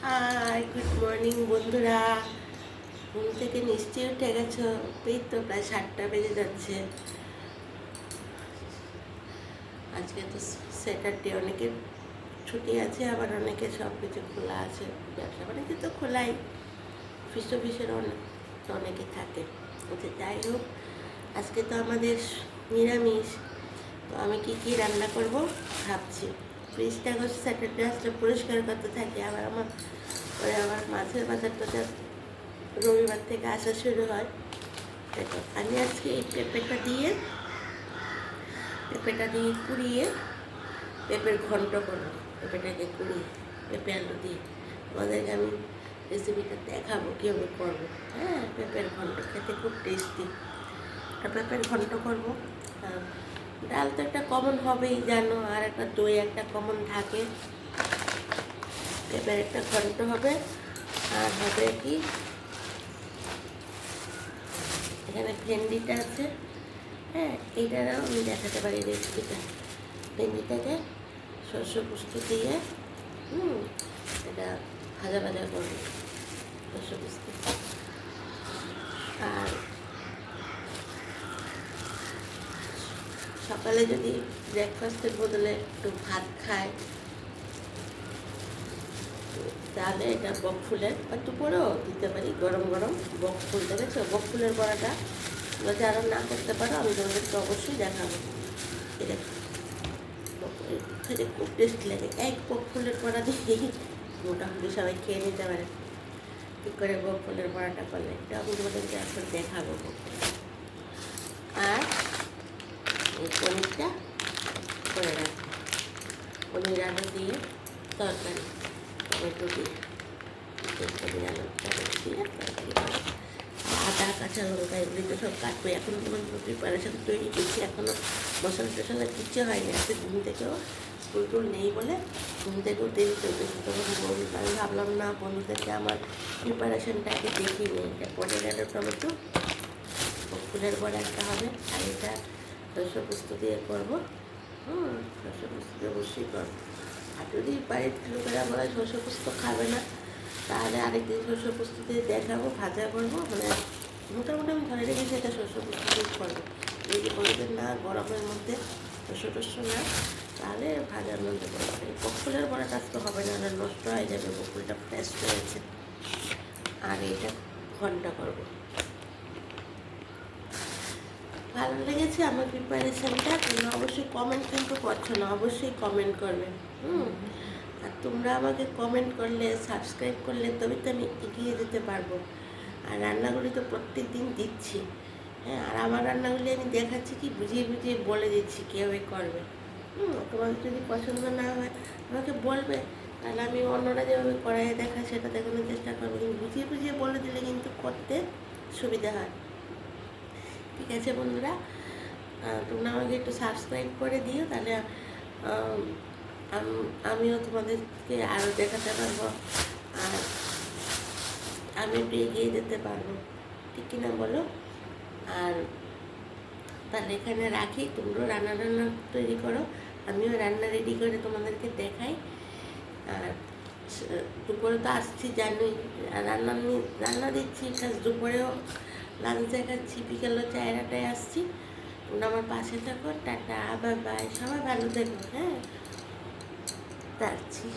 High, good morning বন্ধুরা। ঘুম থেকে নিশ্চয়ই উঠে গেছো। এই তো প্রায় 7টা বেজে যাচ্ছে। আজকে তো স্যাটারডে, অনেকের ছুটি আছে, আবার অনেকে সব কিছু খোলা আছে। ব্যবসা বাণিজ্য তো খোলাই, অফিসের অনেকে থাকে। আচ্ছা, যাই হোক, আজকে তো আমাদের নিরামিষ। তো আমি কি রান্না করব ভাবছি। ফ্রিজটা হচ্ছে স্যাটারডে আসলে পরিষ্কার করতে থাকি। আবার মাছের বাজারটা রবিবার থেকে আসা শুরু হয়। দেখো, আমি আজকে এই পেঁপেটা দিয়ে কুড়িয়ে পেঁপের ঘন্ট করবো। পেঁপেটাকে কুড়িয়ে পেঁপে আলু দিয়ে আমাদেরকে আমি রেসিপিটা দেখাবো কীভাবে করবো। হ্যাঁ, পেঁপের ঘন্ট খেতে খুব টেস্টি। পেঁপের ঘন্ট করবো। ডাল তো একটা কমন হবেই জানো, আর একটা দই একটা কমন থাকে। পেঁপের একটা ঘন্ট হবে, আর হবে কি, এখানে ভেন্ডিটা আছে। হ্যাঁ, এইটারও আমি দেখাতে পারি রেসিপিটা। ভেন্ডিটাকে শস্য পুষ্ট দিয়ে এটা ভাজা করবো, শস্য পুষ্ট। আর সকালে যদি ব্রেকফাস্টের বদলে একটু ভাত খায়, তাহলে এটা বকফুলের, একটু পরেও দিতে পারি, গরম গরম বকফুল। দেখেছো বকফুলের বড়াটা? যারা না করতে পারো, আমি তোমাদেরকে অবশ্যই দেখাবো। এটা খেতে খুব টেস্টি লাগে। এক বকফুলের বড়া দিয়েই মোটামুটি সবাই খেয়ে নিতে পারে। কী করে বকফুলের বড়াটা করলে, এটা আমি তোমাদেরকে এখন দেখাবো। আর এই পনিরটা করে রাখবো, পনির আলু দিয়ে তরকারি, টমেটো দিয়ে পনির আলু টমেটো দিয়ে তরকারি করে। আদা কাঁচা লঙ্কা এগুলি তো সব কাটবো। এখনও তোমার প্রিপারেশান তৈরি করছি, এখনও মশলা টশলা কিচ্ছু হয়নি। আজকে ঘুম থেকেও স্কুল টুল নেই বলে ঘুম থেকেও দেরি চলতেছে। তখন আমি ভাবলাম না, বন্ধুদেরকে আমার প্রিপারেশানটা আগে দেখিয়ে নিই। এটা পনির আলু টমেটো, ফুলের বড়া একটা হবে, আর এটা শস্য পুস্ত দিয়ে করবো। শস্য পুস্ত দিয়ে অবশ্যই করবো। আর যদি বাড়ির লোকেরা বলে শস্য পুস্ত খাবে না, তাহলে আরেকদিন শস্য পুস্ত দিয়ে দেখাবো, ভাজা করবো। মানে মোটামুটি আমি ধরে রেখেছি এটা শস্য পুস্ত দিয়ে করবো। যদি বলবেন না গরমের মধ্যে শস্য না, তাহলে ভাজার মধ্যে করবো। এই বকুলের বড়াটা তো হবে না, নষ্ট হয়ে যাবে, বকুলটা ফ্রেশ হয়েছে। আর এটা ঘন্টা করবো। ভালো লেগেছে আমার প্রিপারেশানটা? তোমরা অবশ্যই কমেন্ট কিন্তু করছো না, অবশ্যই কমেন্ট করবে। আর তোমরা আমাকে কমেন্ট করলে, সাবস্ক্রাইব করলে, তবে তো আমি এগিয়ে যেতে পারবো। আর রান্নাগুলি তো প্রত্যেক দিন দিচ্ছি। হ্যাঁ, আর আমার রান্নাগুলি আমি দেখাচ্ছি কি, বুঝিয়ে বলে দিচ্ছি কীভাবে করবে। তোমাদের যদি পছন্দ না হয় আমাকে বলবে, তাহলে আমি অন্যরা যেভাবে কড়াইয়ে দেখায় সেটা দেখানোর চেষ্টা করবো। কিন্তু বুঝিয়ে বলে দিলে কিন্তু করতে সুবিধা হয়। ঠিক আছে বন্ধুরা, তোমরা আমাকে একটু সাবস্ক্রাইব করে দিও, তাহলে আমিও তোমাদেরকে আরও দেখাতে পারবো, আর আমি একটু এগিয়ে যেতে পারবো। ঠিক কিনা বলো? আর তাহলে এখানে রাখি, তোমরাও রান্না তৈরি করো, আমিও রান্না রেডি করে তোমাদেরকে দেখাই। আর দুপুরে তো আসছি জানোই, রান্না দিচ্ছি, প্লাস দুপুরেও লাঞ্চ দেখাচ্ছি, বিকেলও 4টায় আসছি। তোমরা আমার পাশে থাকো। টাটা, বাই বাই, সবাই ভালো থেকো। হ্যাঁ, যাচ্ছি।